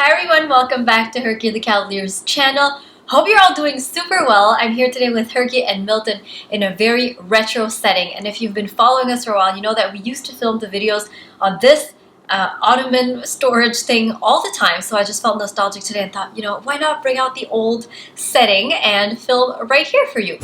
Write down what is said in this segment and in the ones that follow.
Hi everyone, welcome back to Herky the Cavalier's channel. Hope you're all doing super well. I'm here today with Herky and Milton in a very retro setting. And if you've been following us for a while, you know that we used to film the videos on this ottoman storage thing all the time. So I just felt nostalgic today and thought, why not bring out the old setting and film right here for you.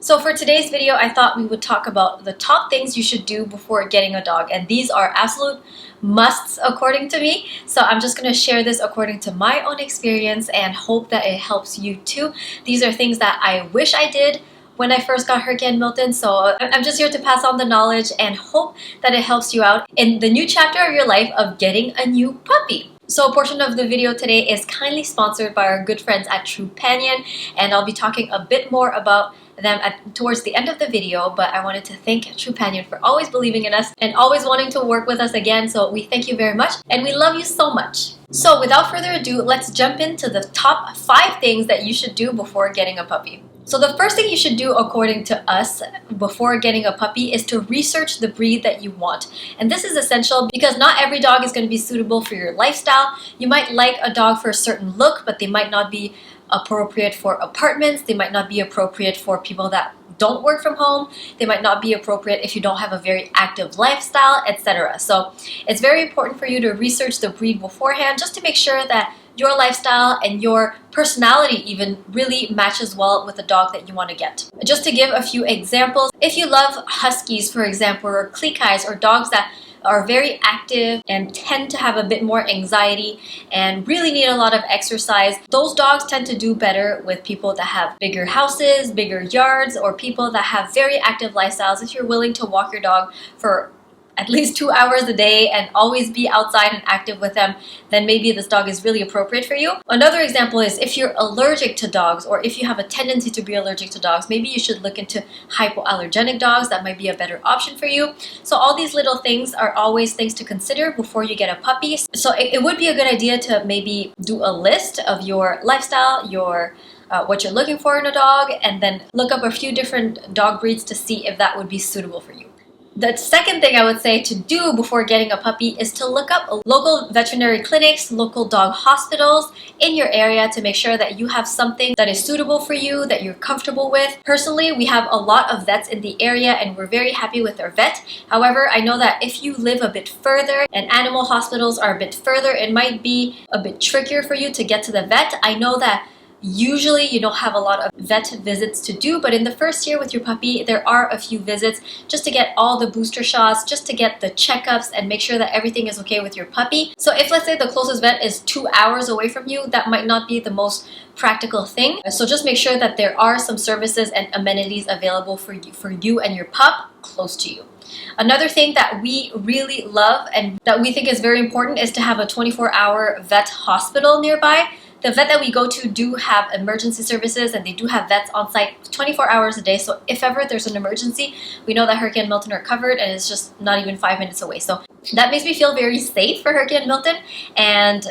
So for today's video, I thought we would talk about the top things you should do before getting a dog. And these are absolute musts according to me. So I'm just going to share this according to my own experience and hope that it helps you too. These are things that I wish I did when I first got Herky and Milton. So I'm just here to pass on the knowledge and hope that it helps you out in the new chapter of your life of getting a new puppy. So a portion of the video today is kindly sponsored by our good friends at Trupanion, and I'll be talking a bit more about them towards the end of the video, but I wanted to thank Trupanion for always believing in us and always wanting to work with us again. So we thank you very much and we love you so much. So without further ado, let's jump into the top 5 things that you should do before getting a puppy. So the first thing you should do according to us before getting a puppy is to research the breed that you want. And this is essential because not every dog is going to be suitable for your lifestyle. You might like a dog for a certain look, but they might not be appropriate for apartments. They might not be appropriate for people that don't work from home. They might not be appropriate if you don't have a very active lifestyle, etc. So it's very important for you to research the breed beforehand just to make sure that your lifestyle and your personality even really matches well with the dog that you want to get. Just to give a few examples, if you love Huskies, for example, or Cleekeyes, or dogs that are very active and tend to have a bit more anxiety and really need a lot of exercise, those dogs tend to do better with people that have bigger houses, bigger yards, or people that have very active lifestyles. If you're willing to walk your dog for at least 2 hours a day and always be outside and active with them, then maybe this dog is really appropriate for you. Another example is if you're allergic to dogs, or if you have a tendency to be allergic to dogs, maybe you should look into hypoallergenic dogs. That might be a better option for you. So all these little things are always things to consider before you get a puppy. So it would be a good idea to maybe do a list of your lifestyle, what you're looking for in a dog, and then look up a few different dog breeds to see if that would be suitable for you. The second thing I would say to do before getting a puppy is to look up local veterinary clinics, local dog hospitals in your area to make sure that you have something that is suitable for you, that you're comfortable with. Personally, we have a lot of vets in the area and we're very happy with our vet. However, I know that if you live a bit further and animal hospitals are a bit further, it might be a bit trickier for you to get to the vet. I know that usually you don't have a lot of vet visits to do, but in the first year with your puppy, there are a few visits just to get all the booster shots, just to get the checkups and make sure that everything is okay with your puppy. So if, let's say, the closest vet is 2 hours away from you, that might not be the most practical thing. So just make sure that there are some services and amenities available for you and your pup close to you. Another thing that we really love and that we think is very important is to have a 24-hour vet hospital nearby. The vet that we go to do have emergency services and they do have vets on site 24 hours a day. So if ever there's an emergency, we know that Herky and Milton are covered and it's just not even 5 minutes away. So that makes me feel very safe for Herky and Milton, and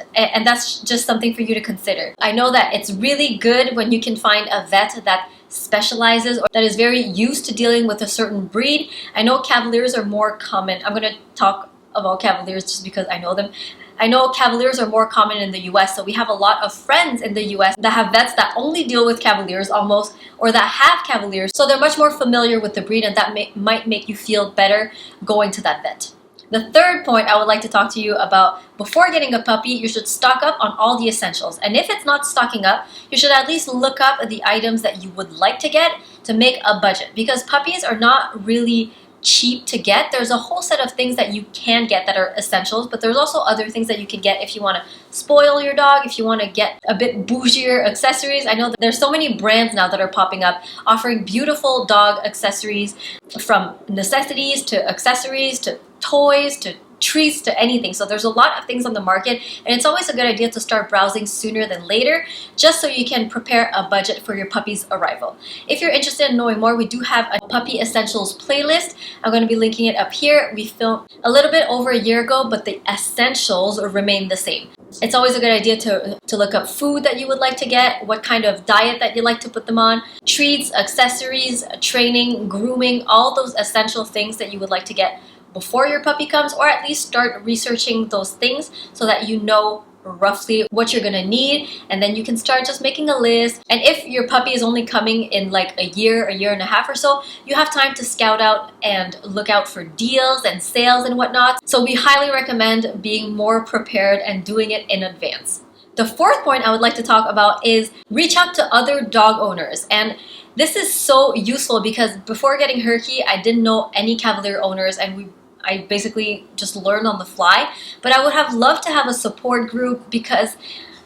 that's just something for you to consider. I know that it's really good when you can find a vet that specializes or that is very used to dealing with a certain breed. I know Cavaliers are more common. I'm going to talk about Cavaliers just because I know them. I know Cavaliers are more common in the US, so we have a lot of friends in the US that have vets that only deal with Cavaliers almost, or that have Cavaliers, so they're much more familiar with the breed, and that might make you feel better going to that vet. The third point I would like to talk to you about before getting a puppy, you should stock up on all the essentials. And if it's not stocking up, you should at least look up the items that you would like to get to make a budget, because puppies are not really cheap to get. There's a whole set of things that you can get that are essentials, but there's also other things that you can get if you want to spoil your dog, if you want to get a bit bougier accessories. I know that there's so many brands now that are popping up offering beautiful dog accessories, from necessities to accessories to toys to treats to anything. So there's a lot of things on the market, and it's always a good idea to start browsing sooner than later, just so you can prepare a budget for your puppy's arrival. If you're interested in knowing more, we do have a puppy essentials playlist. I'm going to be linking it up here. We filmed a little bit over a year ago, but the essentials remain the same. It's always a good idea to look up food that you would like to get, what kind of diet that you like to put them on, treats, accessories, training, grooming, all those essential things that you would like to get before your puppy comes, or at least start researching those things so that you know roughly what you're gonna need, and then you can start just making a list. And if your puppy is only coming in like a year and a half or so, you have time to scout out and look out for deals and sales and whatnot. So we highly recommend being more prepared and doing it in advance. The fourth point I would like to talk about is reach out to other dog owners. And this is so useful because before getting Herky, I didn't know any Cavalier owners, and I basically just learned on the fly. But I would have loved to have a support group, because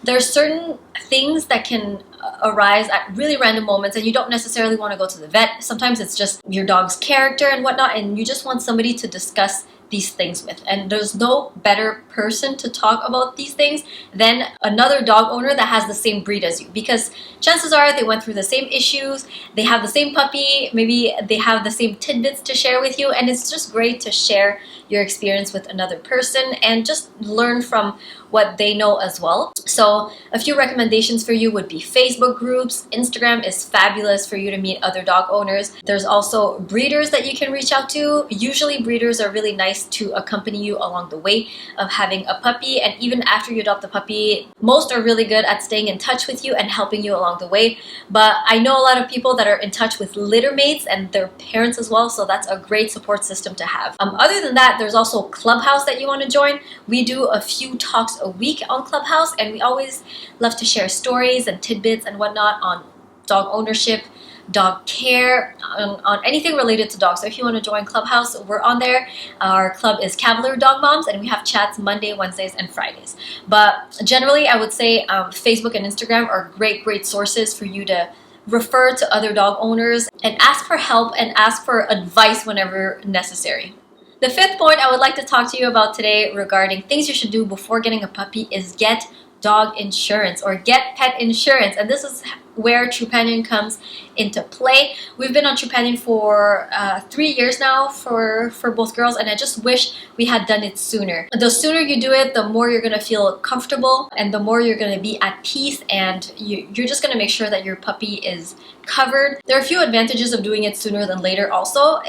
there's certain things that can arise at really random moments, and you don't necessarily want to go to the vet. Sometimes it's just your dog's character and whatnot, and you just want somebody to discuss these things with. And there's no better person to talk about these things than another dog owner that has the same breed as you, because chances are they went through the same issues, they have the same puppy, maybe they have the same tidbits to share with you, and it's just great to share your experience with another person and just learn from what they know as well. So a few recommendations for you would be Facebook groups. Instagram is fabulous for you to meet other dog owners. There's also breeders that you can reach out to. Usually breeders are really nice to accompany you along the way of having a puppy, and even after you adopt the puppy, most are really good at staying in touch with you and helping you along the way. But I know a lot of people that are in touch with litter mates and their parents as well, so that's a great support system to have. Other than that, there's also Clubhouse that you want to join. We do a few talks a week on Clubhouse, and we always love to share stories and tidbits and whatnot on dog ownership, dog care, on anything related to dogs. So if you want to join Clubhouse, we're on there. Our club is Cavalier Dog Moms, and we have chats Monday, Wednesdays, and Fridays. But generally, I would say Facebook and Instagram are great sources for you to refer to other dog owners and ask for help and ask for advice whenever necessary. The fifth point I would like to talk to you about today regarding things you should do before getting a puppy is get dog insurance or get pet insurance. And this is where Trupanion comes into play. We've been on Trupanion for 3 years now for both girls, and I just wish we had done it sooner. The sooner you do it, the more you're going to feel comfortable and the more you're going to be at peace, and you're just going to make sure that your puppy is covered. There are a few advantages of doing it sooner than later also.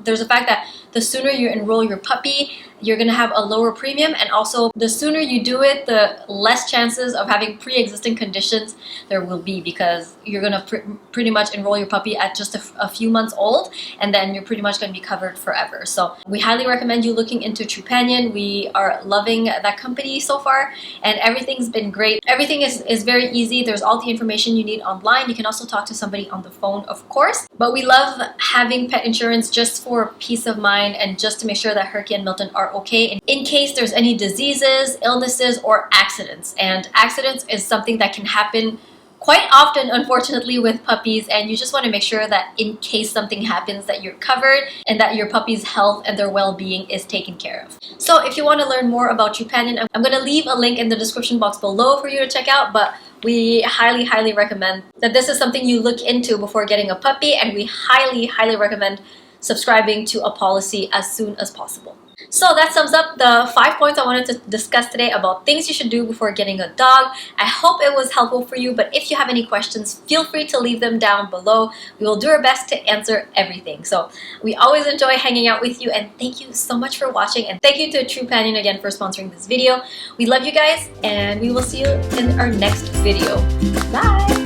There's the fact that the sooner you enroll your puppy, you're going to have a lower premium, and also the sooner you do it, the less chances of having pre-existing conditions there will be, because you're going to pretty much enroll your puppy at just a few months old, and then you're pretty much going to be covered forever. So we highly recommend you looking into Trupanion. We are loving that company so far, and everything's been great. Everything is very easy. There's all the information you need online. You can also talk to somebody on the phone, of course, but we love having pet insurance just for peace of mind and just to make sure that Herky and Milton are okay in case there's any diseases, illnesses, or accidents. And accidents is something that can happen quite often, unfortunately, with puppies, and you just want to make sure that in case something happens that you're covered and that your puppy's health and their well-being is taken care of. So if you want to learn more about Trupanion, I'm going to leave a link in the description box below for you to check out, but we highly recommend that this is something you look into before getting a puppy, and we highly recommend subscribing to a policy as soon as possible. So that sums up the 5 points I wanted to discuss today about things you should do before getting a dog. I hope it was helpful for you, but if you have any questions, feel free to leave them down below. We will do our best to answer everything. So we always enjoy hanging out with you, and thank you so much for watching, and thank you to Trupanion again for sponsoring this video. We love you guys, and we will see you in our next video. Bye!